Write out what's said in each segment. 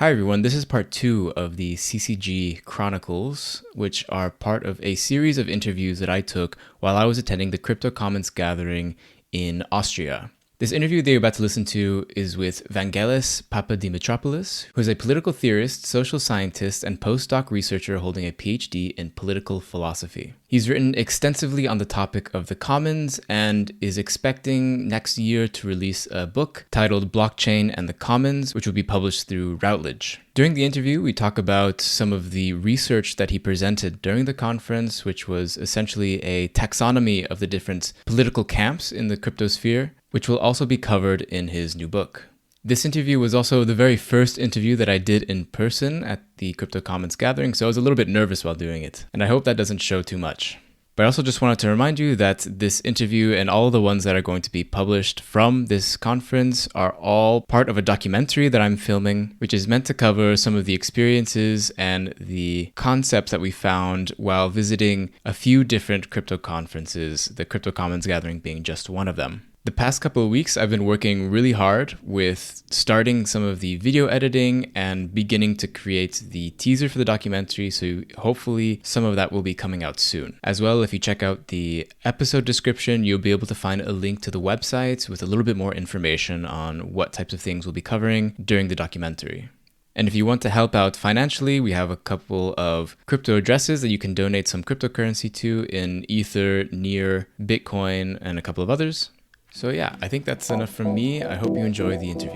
Hi everyone, this is part 2 of the CCG Chronicles, which are part of a series of interviews that I took while I was attending the Crypto Commons gathering in Austria. This interview that you're about to listen to is with Vangelis Papadimitriopoulos, who is a political theorist, social scientist, and postdoc researcher holding a PhD in political philosophy. He's written extensively on the topic of the commons and is expecting next year to release a book titled Blockchain and the Commons, which will be published through Routledge. During the interview, we talk about some of the research that he presented during the conference, which was essentially a taxonomy of the different political camps in the cryptosphere, which will also be covered in his new book. This interview was also the very first interview that I did in person at the Crypto Commons gathering, so I was a little bit nervous while doing it, and I hope that doesn't show too much. But I also just wanted to remind you that this interview and all of the ones that are going to be published from this conference are all part of a documentary that I'm filming, which is meant to cover some of the experiences and the concepts that we found while visiting a few different crypto conferences, the Crypto Commons gathering being just one of them. The past couple of weeks, I've been working really hard with starting some of the video editing and beginning to create the teaser for the documentary, so hopefully some of that will be coming out soon. As well, if you check out the episode description, you'll be able to find a link to the website with a little bit more information on what types of things we'll be covering during the documentary. And if you want to help out financially, we have a couple of crypto addresses that you can donate some cryptocurrency to in Ether, Near, Bitcoin, and a couple of others. So yeah, I think that's enough from me. I hope you enjoy the interview.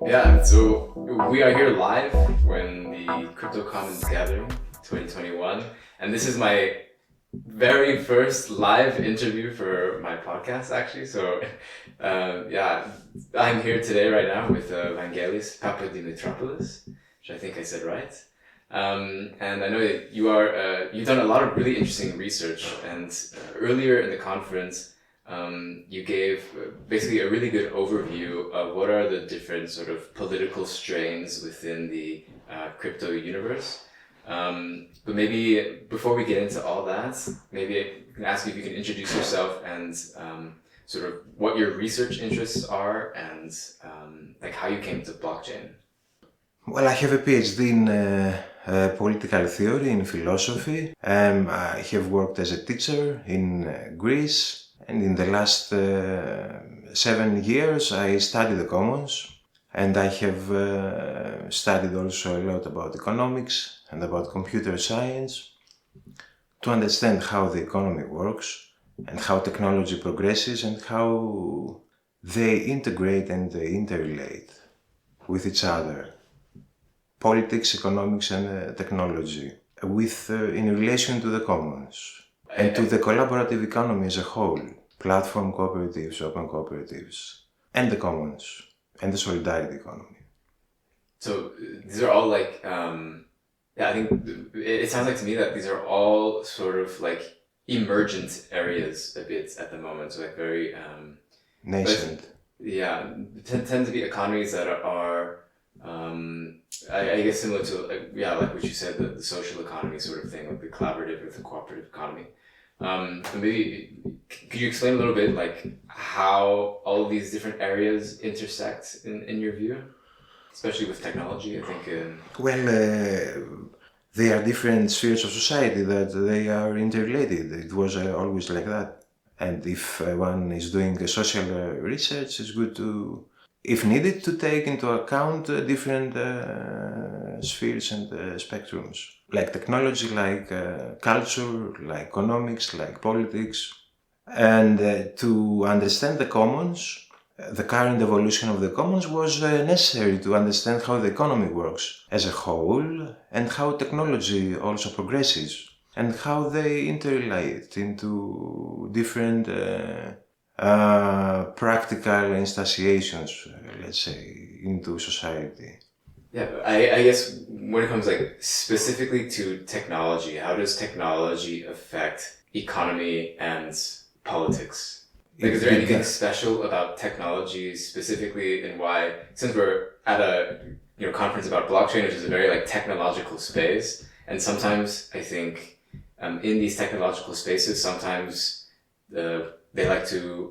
Yeah, so we are here live when the Crypto Commons Gathering 2021, and this is my very first live interview for my podcast, actually. So, yeah, I'm here today right now with Vangelis Papadimitriopoulos, which I think I said right. And I know that you've done a lot of really interesting research. And earlier in the conference, you gave basically a really good overview of what are the different sort of political strains within the crypto universe. But maybe before we get into all that, maybe I can ask you if you can introduce yourself and sort of what your research interests are and like how you came to blockchain. Well, I have a PhD in political theory, in philosophy. I have worked as a teacher in Greece, and in the last 7 years I studied the commons. And I have studied also a lot about economics and about computer science to understand how the economy works and how technology progresses and how they integrate and they interrelate with each other. Politics, economics and technology in relation to the commons and to the collaborative economy as a whole, platform cooperatives, open cooperatives and the commons. And the solidarity economy. So these are all like, I think it sounds like to me that these are all sort of like emergent areas a bit at the moment. So like very... nascent. Tend to be economies that are I guess similar to, like what you said, the social economy sort of thing, like the collaborative or the cooperative economy. So maybe could you explain a little bit like how all of these different areas intersect in your view, especially with technology? I think. They are different spheres of society that they are interrelated. It was always like that. And if one is doing social research, it's good to, if needed, to take into account different spheres and spectrums. Like technology, like culture, like economics, like politics. And to understand the commons, the current evolution of the commons was necessary to understand how the economy works as a whole and how technology also progresses and how they interrelate into different practical instantiations, let's say, into society. Yeah, I guess when it comes like specifically to technology, how does technology affect economy and politics? Like, is there anything special about technology specifically, and why, since we're at a conference about blockchain, which is a very like technological space. And sometimes I think in these technological spaces, sometimes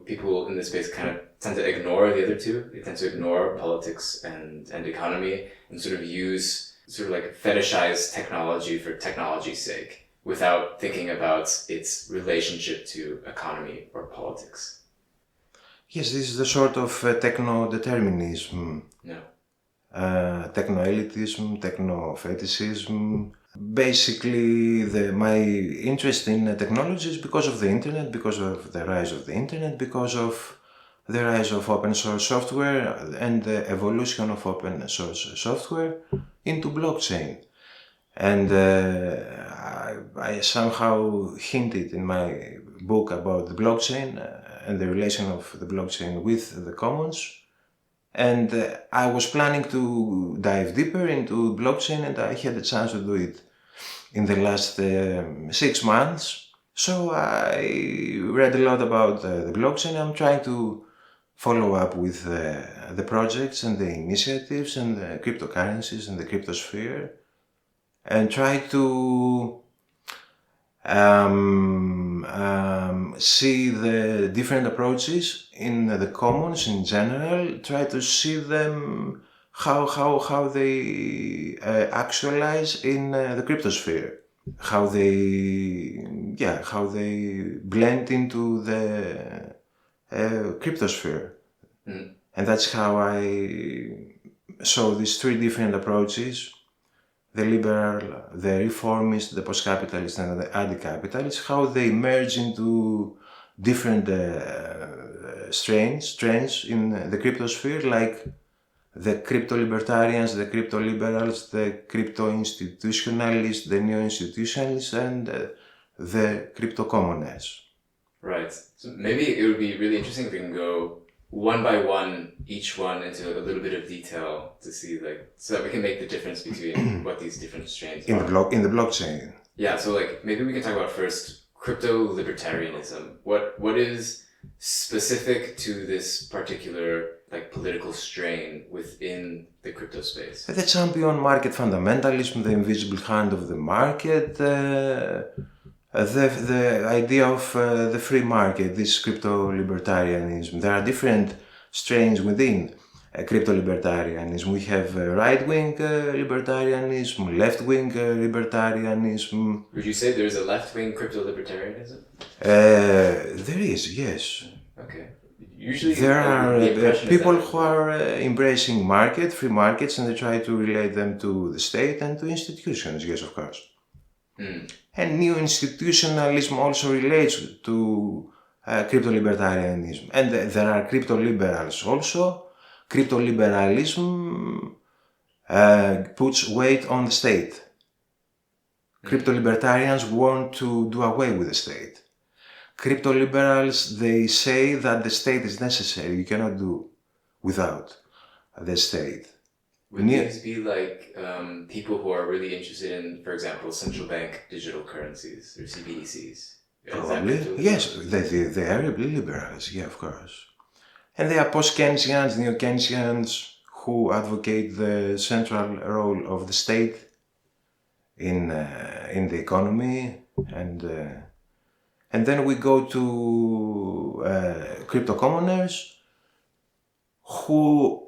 people in this space kind of tend to ignore the other two. They tend to ignore politics and economy and sort of use sort of like fetishize technology for technology's sake without thinking about its relationship to economy or politics. Yes, this is the sort of techno-determinism. Yeah. Techno-elitism, techno-fetishism. Basically, my interest in technology is because of the internet, because of the rise of the internet, because of the rise of open source software and the evolution of open source software into blockchain. And I somehow hinted in my book about the blockchain and the relation of the blockchain with the commons. And I was planning to dive deeper into blockchain, and I had a chance to do it in the last 6 months. So I read a lot about the blockchain. I'm trying to follow up with the projects and the initiatives and the cryptocurrencies and the cryptosphere, and try to see the different approaches in the commons in general, try to see them how they actualize in the cryptosphere, how they blend into the cryptosphere. And that's how I saw these three different approaches: the liberal, the reformist, the post-capitalist, and the anti-capitalist, how they merge into different trends in the cryptosphere, like the crypto-libertarians, the crypto-liberals, the crypto-institutionalists, the neo-institutionalists, and the crypto-commoners. Right. So maybe it would be really interesting if we can go one by one, each one into a little bit of detail to see, like, so that we can make the difference between what these different strains are. In the blockchain. Yeah, so like maybe we can talk about first crypto-libertarianism. What is specific to this particular like political strain within the crypto space? The champion market fundamentalism, the invisible hand of the market, the idea of the free market, this crypto-libertarianism. There are different strains within crypto-libertarianism. We have right-wing libertarianism, left-wing libertarianism. Would you say there's a left-wing crypto-libertarianism? There is, yes. Okay. Usually there are people who are embracing free markets, and they try to relate them to the state and to institutions, yes, of course. And neo-institutionalism also relates to crypto-libertarianism. And there are crypto-liberals also. Crypto-liberalism puts weight on the state. Crypto-libertarians want to do away with the state. Crypto-liberals, they say that the state is necessary. You cannot do without the state. Would these be like people who are really interested in, for example, central bank digital currencies or CBDCs? Probably, yes. They are really liberals, yeah, of course. And they are post-Keynesians, neo-Keynesians who advocate the central role of the state in the economy. And then we go to crypto-commoners, who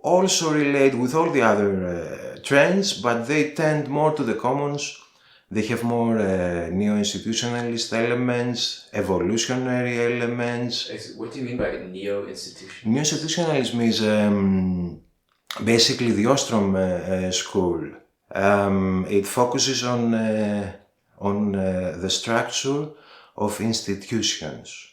also relate with all the other trends, but they tend more to the commons. They have more neo-institutionalist elements, evolutionary elements. What do you mean by neo-institutionalism? Neo-institutionalism is basically the Ostrom school. It focuses on the structure of institutions.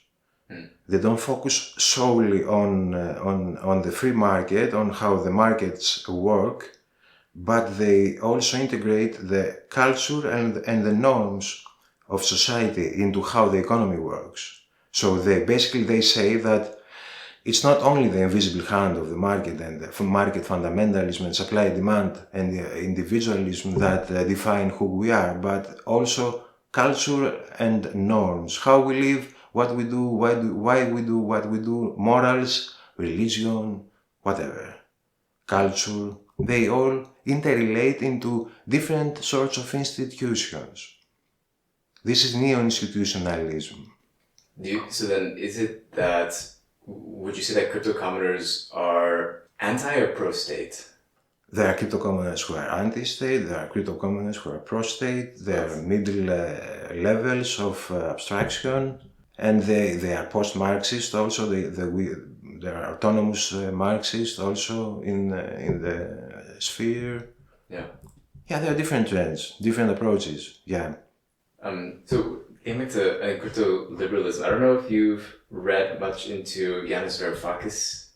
They don't focus solely on the free market, on how the markets work, but they also integrate the culture and the norms of society into how the economy works. So they say that it's not only the invisible hand of the market and the market fundamentalism and supply demand and individualism that define who we are, but also culture and norms, how we live, what we do, why we do what we do, morals, religion, whatever, culture, they all interrelate into different sorts of institutions. This is neo-institutionalism. So then, is it that, would you say that crypto commoners are anti or pro-state? There are crypto commoners who are anti-state, there are crypto commoners who are pro-state, there are middle levels of abstraction, and they are post-Marxist also. There are autonomous Marxists also in the sphere. Yeah. Yeah, there are different trends, different approaches. Yeah. So getting back to crypto liberalism, I don't know if you've read much into Yanis Varoufakis,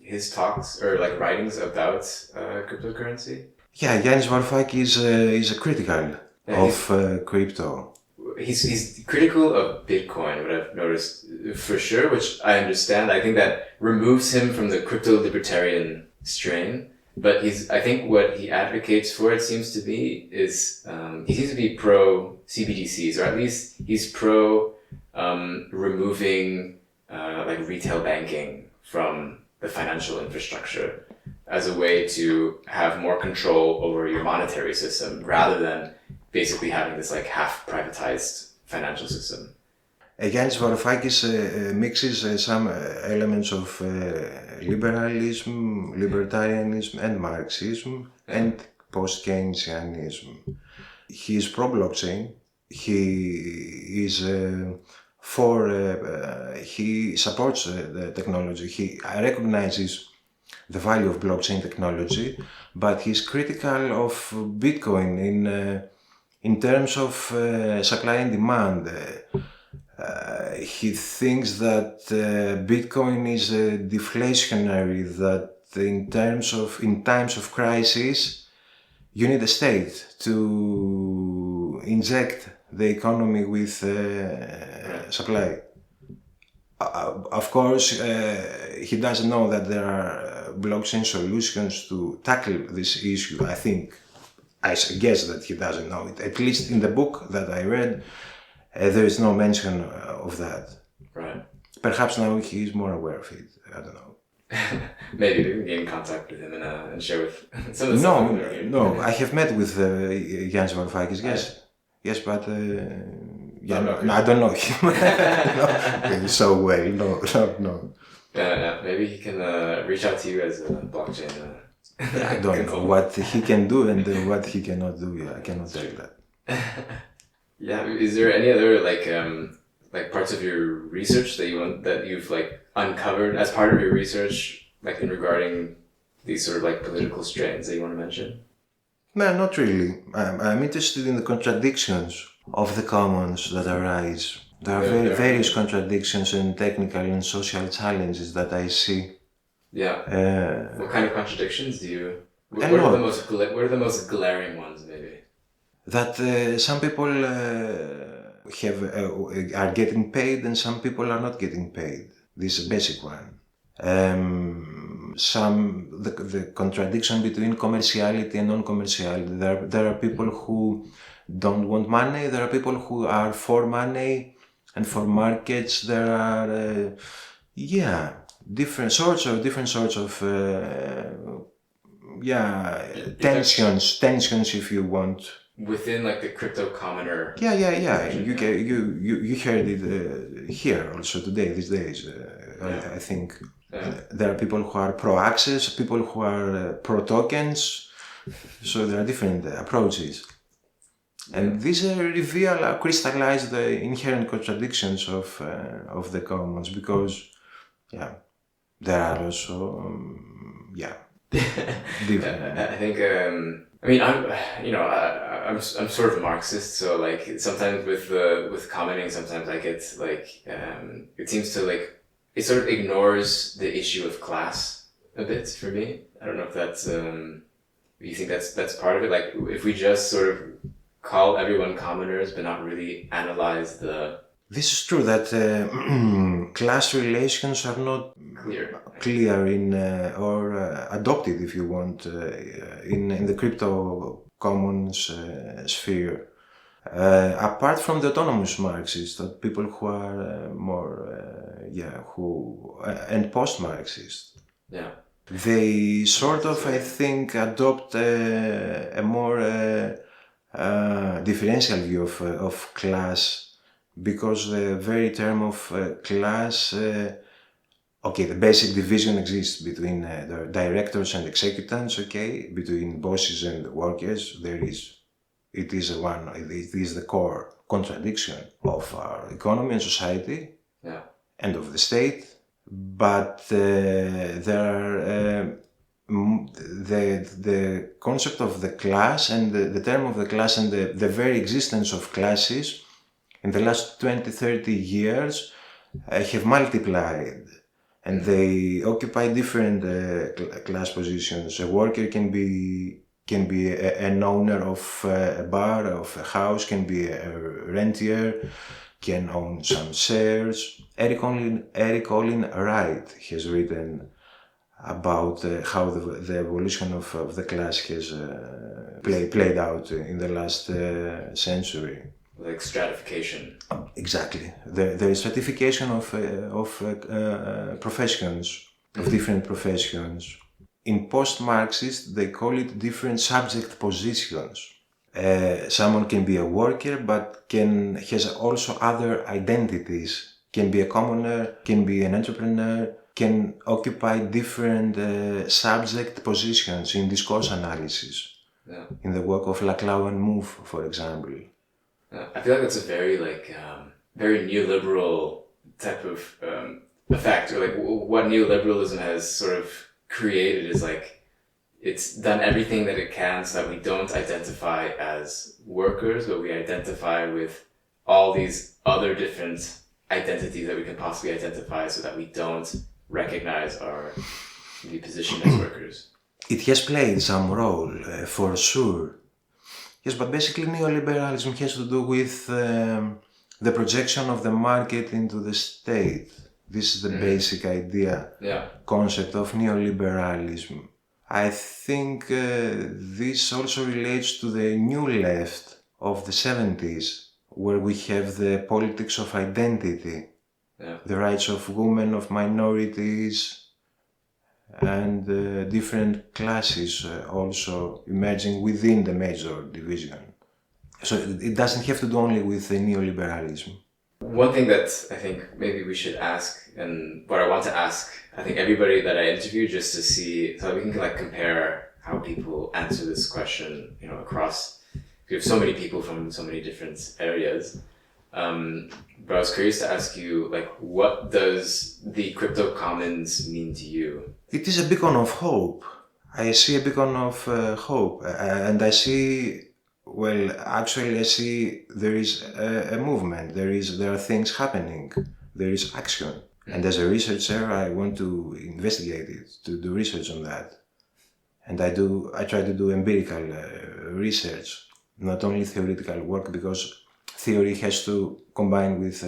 his talks or like writings about cryptocurrency. Yeah, Yanis Varoufakis is a critical of crypto. He's critical of Bitcoin, what I've noticed for sure, which I understand. I think that removes him from the crypto libertarian strain. But I think what he advocates for, it seems to be, is he seems to be pro CBDCs, or at least he's pro removing like retail banking from the financial infrastructure as a way to have more control over your monetary system rather than basically having this like half privatized financial system. Yanis Varoufakis mixes some elements of liberalism, libertarianism and Marxism and post-Keynesianism. He is pro-blockchain. He is he supports the technology. He recognizes the value of blockchain technology, but he's critical of Bitcoin in terms of supply and demand. He thinks that Bitcoin is deflationary, that in times of crisis, you need a state to inject the economy with supply. Of course, he doesn't know that there are blockchain solutions to tackle this issue. I guess that he doesn't know it. At least in the book that I read, there is no mention of that. Right. Perhaps now he is more aware of it. I don't know. Maybe we can get in contact with him and share with some of the stuff. No. I have met with Yanis Varoufakis. Yes, yes, but I don't know him so well. No. Maybe he can reach out to you as a blockchain. I don't know what he can do and what he cannot do. Yeah, I cannot tell that. Yeah, is there any other like parts of your research that you've like uncovered as part of your research, like in regarding these sort of like political strains that you want to mention? No, not really. I'm interested in the contradictions of the commons that arise. There are various contradictions and technical and social challenges that I see. Yeah. What kind of contradictions do you? What are the most glaring ones, maybe? That some people are getting paid and some people are not getting paid. This is a basic one. The contradiction between commerciality and non-commerciality. There are people who don't want money. There are people who are for money and for markets. There are different sorts of tensions if you want. Within like the crypto commoner. Yeah. You heard it here also today, these days. I think there are people who are pro-access, people who are pro-tokens. So there are different approaches. And these crystallize the inherent contradictions of the commons because, there are also, different. I think. I'm sort of Marxist, so like sometimes with commenting, sometimes I get like it seems to like it sort of ignores the issue of class a bit for me. I don't know if that's you think that's part of it. Like if we just sort of call everyone commoners but not really analyze the. This is true that class relations are not clear in or adopted, if you want, in the crypto commons sphere. Apart from the autonomous Marxists, that people who are more, and post-Marxist. Yeah. They sort of, I think, adopt a more differential view of class, because the very term of class, okay, the basic division exists between the directors and executants, okay, between bosses and workers. It is the core contradiction of our economy and society, Yeah. and of the state. But there are the concept of the class and the term of the class and the very existence of classes in the last 20-30 years have multiplied, and they occupy different class positions. A worker can be an owner of a bar, of a house, can be a rentier, can own some shares. Eric Olin Wright has written about how the evolution of the class has played out in the last century. Like stratification. Exactly. There is stratification of professions, of different professions. In post-Marxist, they call it different subject positions. Someone can be a worker, but has also other identities. Can be a commoner, can be an entrepreneur, can occupy different subject positions in discourse analysis. Yeah. In the work of Laclau and Mouffe, for example. I feel like that's a very very neoliberal type of effect, or like what neoliberalism has sort of created is like it's done everything that it can so that we don't identify as workers, but we identify with all these other different identities that we can possibly identify, so that we don't recognize our position as workers. It has played some role, for sure. Yes, but basically neoliberalism has to do with the projection of the market into the state. This is the basic idea, concept of neoliberalism. I think this also relates to the new left of the 70s, where we have the politics of identity, the rights of women, of minorities, and different classes also emerging within the major division. So it doesn't have to do only with neoliberalism. One thing that I think maybe we should ask, and what I want to ask, I think everybody that I interview, just to see, so we can like compare how people answer this question, across, we have so many people from so many different areas. But I was curious to ask you, like, what does the crypto commons mean to you? It is a beacon of hope. I see a beacon of hope, and I see, I see there is a movement. There are things happening. There is action, and as a researcher, I want to investigate it, to do research on that, and I try to do empirical research, not only theoretical work, because theory has to combine with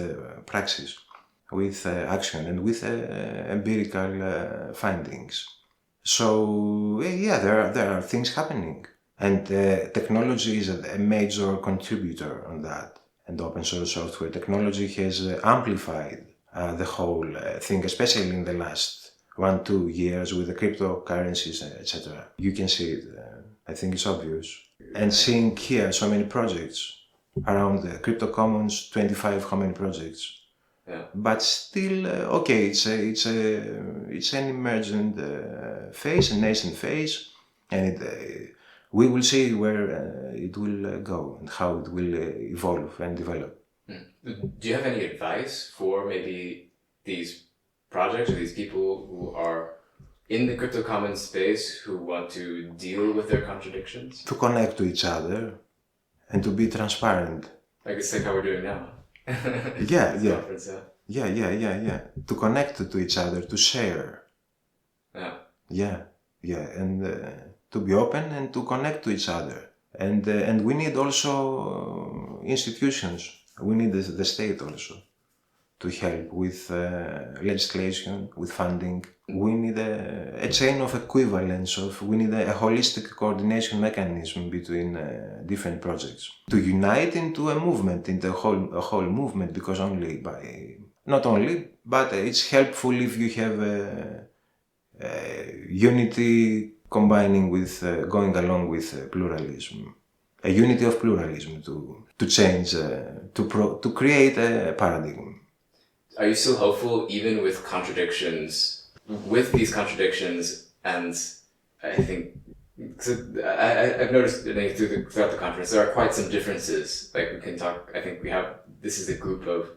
praxis, with action, and with empirical findings. So there are things happening, and technology is a major contributor on that. And open source software technology has amplified the whole thing, especially in the last 1-2 years with the cryptocurrencies, etc. You can see it. I think it's obvious. And seeing here so many projects around the crypto commons, 25 how many projects. Yeah. But still, it's an emergent phase, a nascent phase, and we will see where it will go and how it will evolve and develop. Do you have any advice for maybe these projects or these people who are in the crypto commons space who want to deal with their contradictions? To connect to each other and to be transparent. Like it's like how we're doing now. Yeah. Conference, Yeah. To connect to each other, to share. Yeah. And to be open and to connect to each other. And we need also institutions. We need the state also to help with legislation, with funding. We need a chain of equivalence, we need a holistic coordination mechanism between different projects to unite into a movement, into a whole movement, because not only, but it's helpful if you have unity combining with going along with pluralism, a unity of pluralism to change, to create a paradigm. Are you still hopeful even with contradictions, with these contradictions? And I think, I've noticed throughout the conference, there are quite some differences. Like we can talk, I think this is a group of,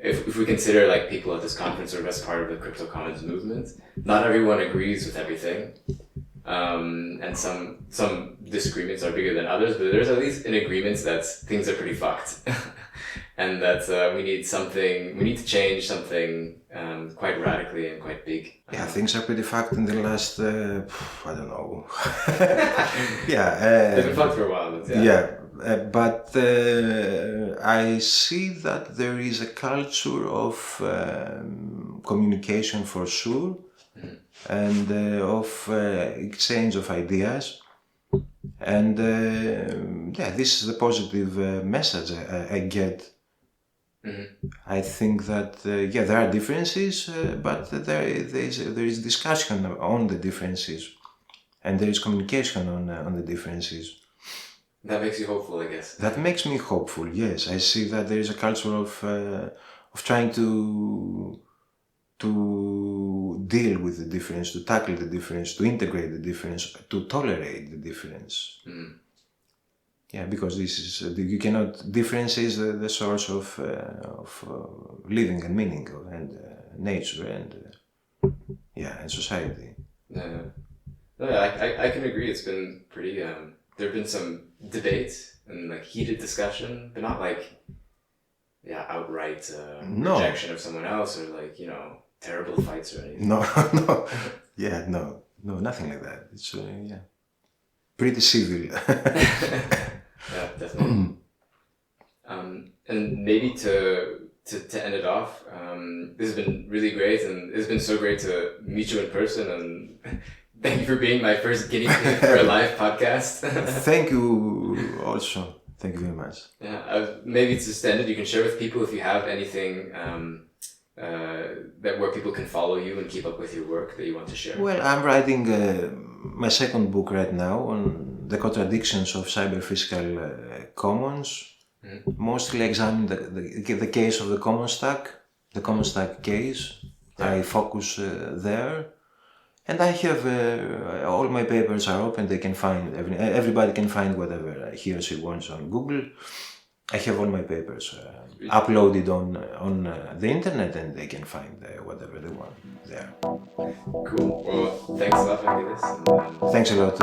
if we consider like people at this conference are as part of the crypto commons movement, not everyone agrees with everything. And some disagreements are bigger than others, but there's at least an agreement that things are pretty fucked. And that we need to change something quite radically and quite big. Yeah, things are pretty fucked in the last, I don't know. Yeah. They've been fucked for a while, but but I see that there is a culture of communication for sure, and of exchange of ideas. And this is the positive message I get. I think that there are differences, but there is discussion on the differences, and there is communication on the differences. That makes you hopeful, I guess. That makes me hopeful. Yes, I see that there is a culture of trying to deal with the difference, to tackle the difference, to integrate the difference, to tolerate the difference. Yeah, because this is difference is the source of living and meaning and nature and and society. I can agree. It's been pretty. There have been some debates and like heated discussion, but not like outright rejection of someone else or like terrible fights or anything. No, nothing like that. It's pretty civil. Yeah, definitely. And maybe to end it off, this has been really great, and it's been so great to meet you in person, and thank you for being my first guinea pig for a live podcast. Thank you also. Thank you very much. Yeah, maybe to just end it, you can share with people if you have anything where people can follow you and keep up with your work that you want to share. Well, I'm writing my second book right now on the contradictions of cyber-physical commons. Mostly examine the case of the common stack, case. Yeah. I focus there. And I have all my papers are open. They can find everybody can find whatever he or she wants on Google. I have all my papers uploaded on the internet, and they can find whatever they want there. Cool. Well, thanks a lot for doing this. Thanks a lot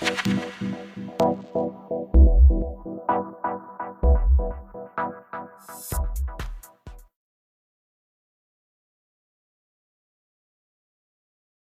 too.